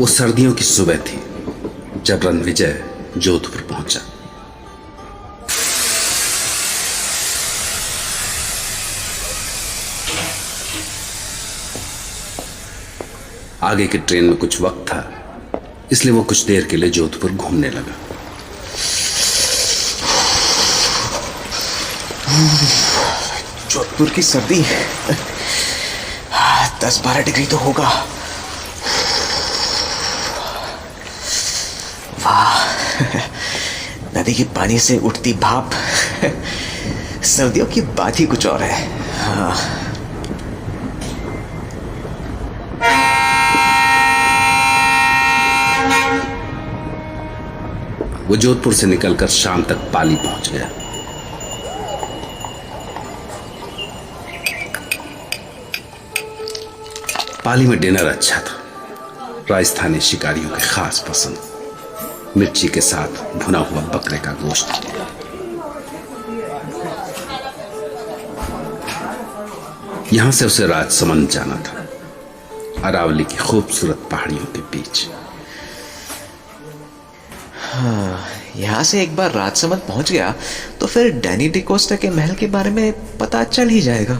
वो सर्दियों की सुबह थी जब रणविजय जोधपुर पहुंचा। आगे की ट्रेन में कुछ वक्त था, इसलिए वो कुछ देर के लिए जोधपुर घूमने लगा। जोधपुर की सर्दी 10-12 डिग्री तो होगा। वाह, नदी के पानी से उठती भाप सर्दियों की बात ही कुछ और है। हाँ। वो जोधपुर से निकलकर शाम तक पाली पहुंच गया। पाली में डिनर अच्छा था। राजस्थानी शिकारियों के खास पसंद, मिर्ची के साथ भुना हुआ बकरे का गोश्त। यहां से उसे राजसमंद जाना था, अरावली की खूबसूरत पहाड़ियों के बीच। हाँ, यहाँ से एक बार राजसमंद पहुंच गया तो फिर डैनी डिकोस्टा के महल के बारे में पता चल ही जाएगा।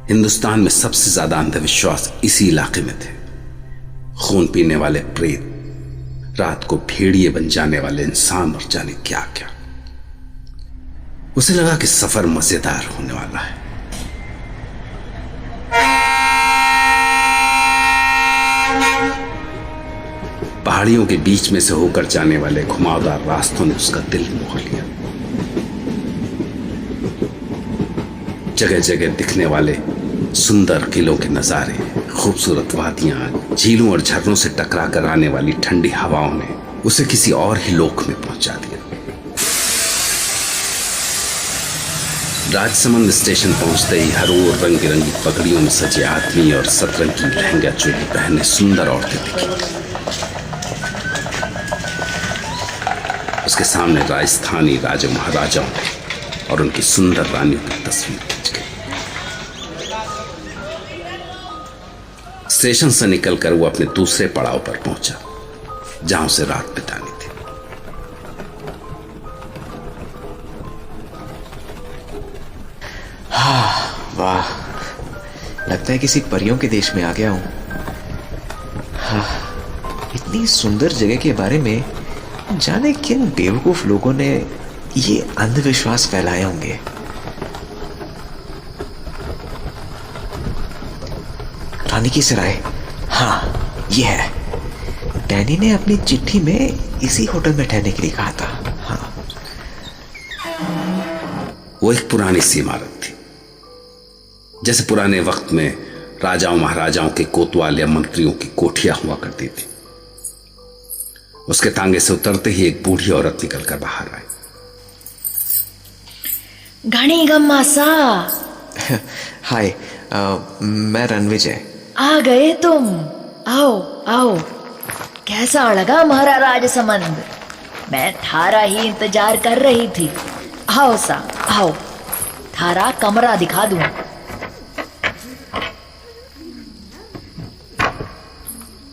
हिंदुस्तान में सबसे ज्यादा अंधविश्वास इसी इलाके में थे। खून पीने वाले प्रेत, रात को भेड़िए बन जाने वाले इंसान और जाने क्या क्या। उसे लगा कि सफर मजेदार होने वाला है। पहाड़ियों के बीच में से होकर जाने वाले घुमावदार रास्तों ने उसका दिल मोह लिया। जगह जगह दिखने वाले सुंदर किलों के नजारे, खूबसूरत वादियां, झीलों और झरनों से टकरा कर आने वाली ठंडी हवाओं ने उसे किसी और ही लोक में पहुंचा दिया। राजसमंद स्टेशन पहुंचते ही हर ओर रंग बिरंगी पगड़ियों में सजे आदमी और सतरंगी लहंगा चोली पहने सुंदर औरतें दिखी। उसके सामने राजस्थानी राजा महाराजाओं और उनकी सुंदर रानियों की तस्वीर खींच गई। स्टेशन से निकलकर वो अपने दूसरे पड़ाव पर पहुंचा, जहां उसे रात बितानी थी। वाह, लगता है किसी परियों के देश में आ गया हूं। हाँ, इतनी सुंदर जगह के बारे में जाने किन बेवकूफ लोगों ने ये अंधविश्वास फैलाए होंगे। रानी की सराय, हाँ ये है। डैनी ने अपनी चिट्ठी में इसी होटल में ठहरने के लिए कहा था। हाँ, वो एक पुरानी सी इमारत थी, जैसे पुराने वक्त में राजाओं महाराजाओं के कोतवाल या मंत्रियों की कोठियां हुआ करती थी। उसके तांगे से उतरते ही एक बूढ़ी औरत निकलकर बाहर आई। घणी गम्मा सा। हाय, मैं रणविजय। आ गए तुम? आओ आओ। कैसा लगा हमारा राजसमंद? मैं थारा ही इंतजार कर रही थी। आओ सा आओ, थारा कमरा दिखा दूं।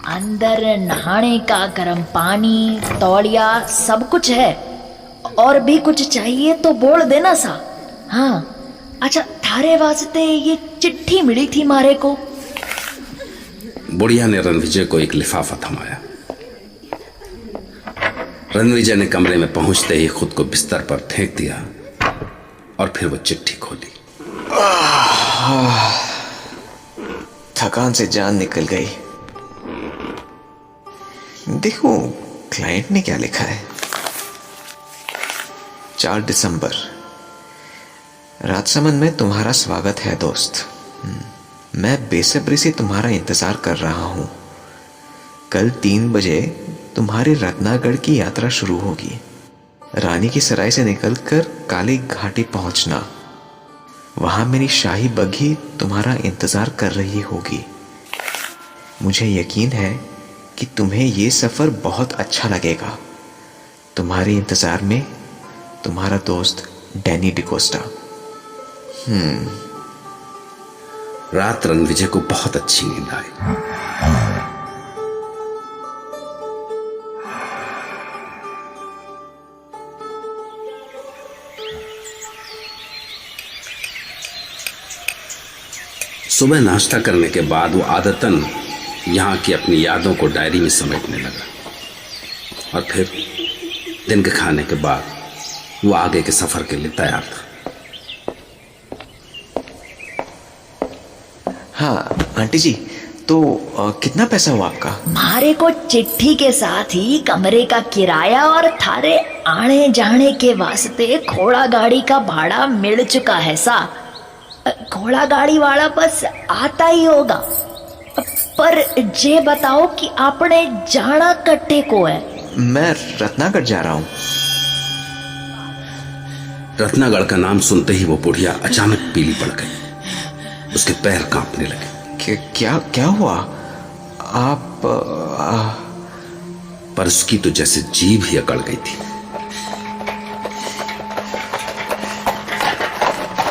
अंदर नहाने का गर्म पानी, तौलिया, सब कुछ है। और भी कुछ चाहिए तो बोल देना सा। हाँ, अच्छा, थारे वास्ते ये चिट्ठी मिली थी मारे को। बुढ़िया ने रणविजय को एक लिफाफा थमाया। रणविजय ने कमरे में पहुंचते ही खुद को बिस्तर पर फेंक दिया और फिर वो चिट्ठी खोली। थकान से जान निकल गई। देखो क्लाइंट ने क्या लिखा है। 4 दिसंबर, राजसमंद में तुम्हारा स्वागत है दोस्त। मैं बेसब्री से तुम्हारा इंतजार कर रहा हूं। कल 3 बजे तुम्हारी रत्नागढ़ की यात्रा शुरू होगी। रानी की सराय से निकलकर काली घाटी पहुंचना। वहां मेरी शाही बग्घी तुम्हारा इंतजार कर रही होगी। मुझे यकीन है कि तुम्हें यह सफर बहुत अच्छा लगेगा। तुम्हारे इंतजार में तुम्हारा दोस्त डैनी डिकोस्टा। रात रणविजय को बहुत अच्छी नींद आई। सुबह नाश्ता करने के बाद वो आदतन यहाँ की अपनी यादों को डायरी में समेटने लगा और फिर दिन के खाने के बाद वो आगे के सफर के लिए तैयार था। हाँ आंटी जी, तो कितना पैसा हुआ आपका? मारे को चिट्ठी के साथ ही कमरे का किराया और थारे आने जाने के वास्ते घोड़ा गाड़ी का भाड़ा मिल चुका है सा। घोड़ा गाड़ी वाला बस आता ही होगा। पर जे बताओ कि आपने जाना कट्टे को है? मैं रत्नागढ़ जा रहा हूँ। रत्नागढ़ का नाम सुनते ही वो बुढ़िया अचानक पीली पड़ गई। उसके पैर कांपने लगे। क्या क्या हुआ? आप पर उसकी तो जैसे जीभ ही अकड़ गई थी।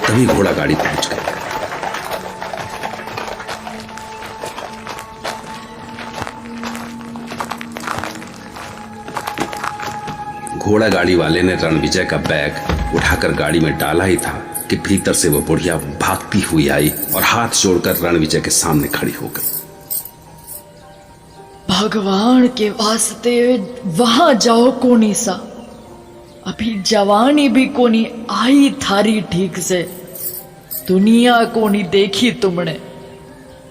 तभी घोड़ा गाड़ी पहुंच गई। घोड़ा गाड़ी वाले ने रणविजय का बैग उठाकर गाड़ी में डाला ही था कि भीतर से वो बुढ़िया भागती हुई आई और हाथ जोड़कर रणविजय के सामने खड़ी हो गई। भगवान के वास्ते वहां जाओ कोनी सा। अभी जवानी भी कोनी आई थारी ठीक से। दुनिया कोनी देखी तुमने।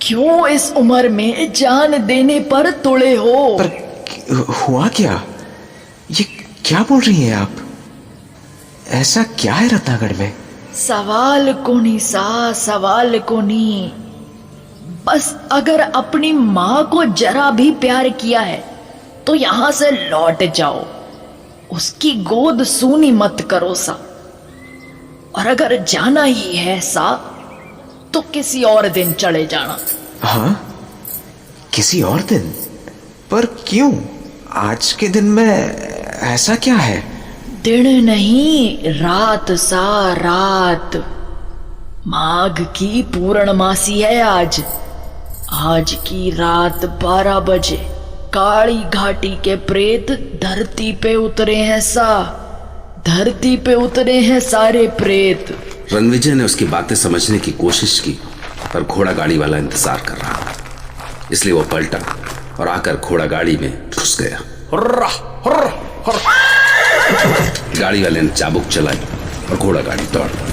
क्यों इस उम्र में जान देने पर तुले हो? पर हुआ क्या? ये क्या बोल रही हैं आप? ऐसा क्या है रत्नागढ़ में? सवाल कोनी सा, सवाल कोनी। बस अगर अपनी माँ को जरा भी प्यार किया है तो यहां से लौट जाओ। उसकी गोद सूनी मत करो सा। और अगर जाना ही है सा तो किसी और दिन चले जाना। हाँ, किसी और दिन? पर क्यों? आज के दिन में ऐसा क्या है? दिन नहीं, रात सा, रात। माघ की पूर्णमासी है आज। आज की रात 12 बजे काली घाटी के प्रेत धरती पे उतरे हैं सा। धरती पे उतरे हैं सारे प्रेत। रणविजय ने उसकी बातें समझने की कोशिश की, पर घोड़ा गाड़ी वाला इंतजार कर रहा था। इसलिए वो पलटा और आकर घोड़ा गाड़ी में घुस गया। Hurrah, hurrah, hurrah. गाड़ी वाले ने चाबुक चलाई और घोड़ा गाड़ी दौड़ गई।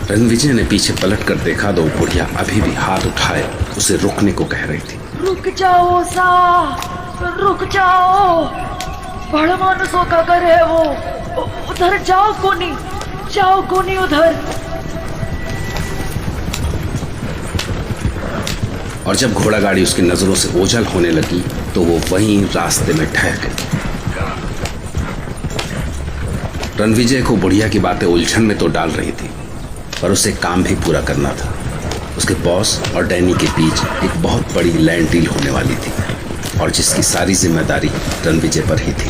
रणविजय ने पीछे पलट कर देखा तो बुढ़िया अभी भी हाथ उठाए उसे रुकने को कह रही थी। रुक जाओ सा, रुक जाओ। बड़ा मानुसों का घर है वो। उधर जाओ कोनी, जाओ कोनी उधर। और जब घोड़ा गाड़ी उसकी नजरों से ओझल होने लगी तो वो वहीं रास्ते में ठहर गई। रणविजय को बुढ़िया की बातें उलझन में तो डाल रही थी, पर उसे काम भी पूरा करना था। उसके बॉस और डैनी के बीच एक बहुत बड़ी लैंड डील होने वाली थी और जिसकी सारी जिम्मेदारी रणविजय पर ही थी,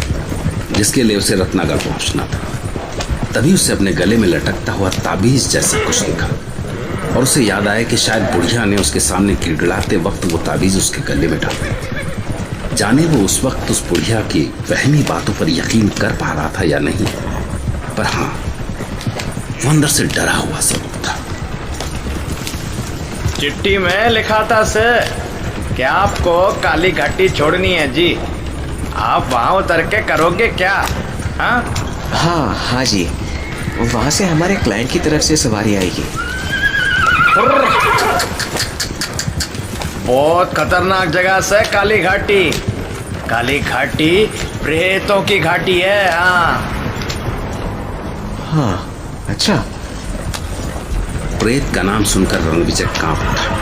जिसके लिए उसे रत्नागढ़ पहुंचना था। तभी उसे अपने गले में लटकता हुआ ताबीज जैसा कुछ दिखा और उसे याद आया कि शायद बुढ़िया ने उसके सामने गिड़गिड़ाते वक्त वो ताबीज उसके गले में डाल दी थी। जाने वो उस वक्त उस बुढ़िया की वहमी बातों पर यकीन कर पा रहा था या नहीं, पर हाँ, वो अंदर से डरा हुआ जरूर था। चिट्ठी में लिखा था सर कि आपको काली घाटी छोड़नी है जी। आप वहां उतर के करोगे क्या? हाँ हाँ जी, वहां से हमारे क्लाइंट की तरफ से सवारी आएगी। बहुत खतरनाक जगह से काली घाटी। काली घाटी प्रेतों की घाटी है। हाँ, अच्छा। प्रेत का नाम सुनकर रणविजय कांप उठा।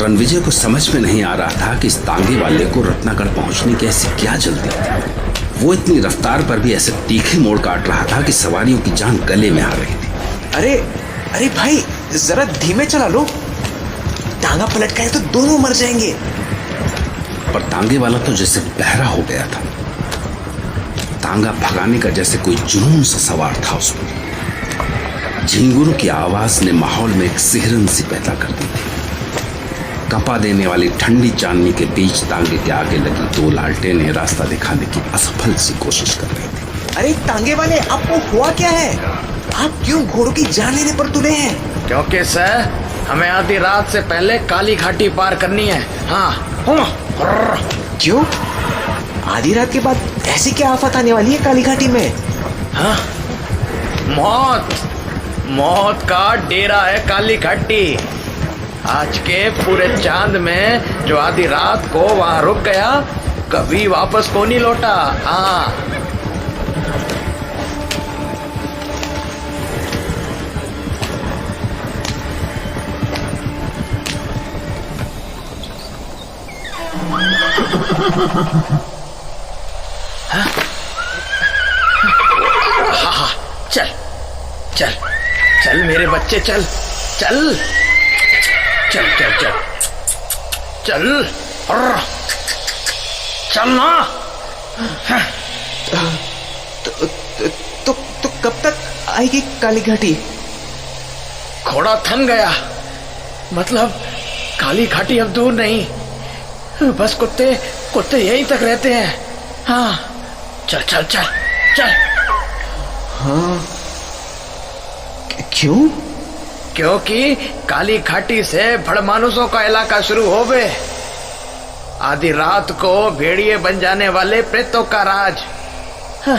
रणविजय को समझ में नहीं आ रहा था कि इस तांगे वाले को रत्नागढ़ पहुंचने की ऐसी क्या जल्दी थी। वो इतनी रफ्तार पर भी ऐसे तीखे मोड़ काट रहा था कि सवारियों की जान गले में आ रही थी। अरे अरे भाई, जरा धीमे चला लो। तांगा पलट गए तो दोनों मर जाएंगे। पर तांगे वाला तो जैसे बहरा हो गया था। तांगा भगाने का जैसे कोई जुनून सा सवार था उस पर। झिंगुर की आवाज ने माहौल में एक सिहरन सी पैदा कर दी थी। कपा देने वाली ठंडी चांदनी के बीच तांगे के आगे लगी दो लालटेनें रास्ता दिखाने की असफल सी कोशिश कर रही थी। अरे तांगे वाले, आपको हुआ क्या है? आप क्यों घोड़ों की जान लेने पर तुले हैं? क्योंकि सर हमें आधी रात से पहले काली घाटी पार करनी है। हाँ। क्यों? आधी रात के बाद ऐसी क्या आफत आने वाली है काली घाटी में? हाँ? मौत का डेरा है काली घाटी। आज के पूरे चांद में जो आधी रात को वहां रुक गया, कभी वापस को नहीं लौटा। हाँ। हाँ, चल चल चल मेरे बच्चे, चल चल चल चल चल चल चल ना। तो कब तक आएगी काली घाटी? घोड़ा थम गया, मतलब काली घाटी अब दूर नहीं, बस कुत्ते कुत्ते यहीं तक रहते हैं। हाँ, चल चल चल चल। हाँ, क्यों? क्योंकि काली घाटी से भड़मानुसों का इलाका शुरू हो गए। आधी रात को भेड़िए बन जाने वाले प्रेतों का राज। हाँ,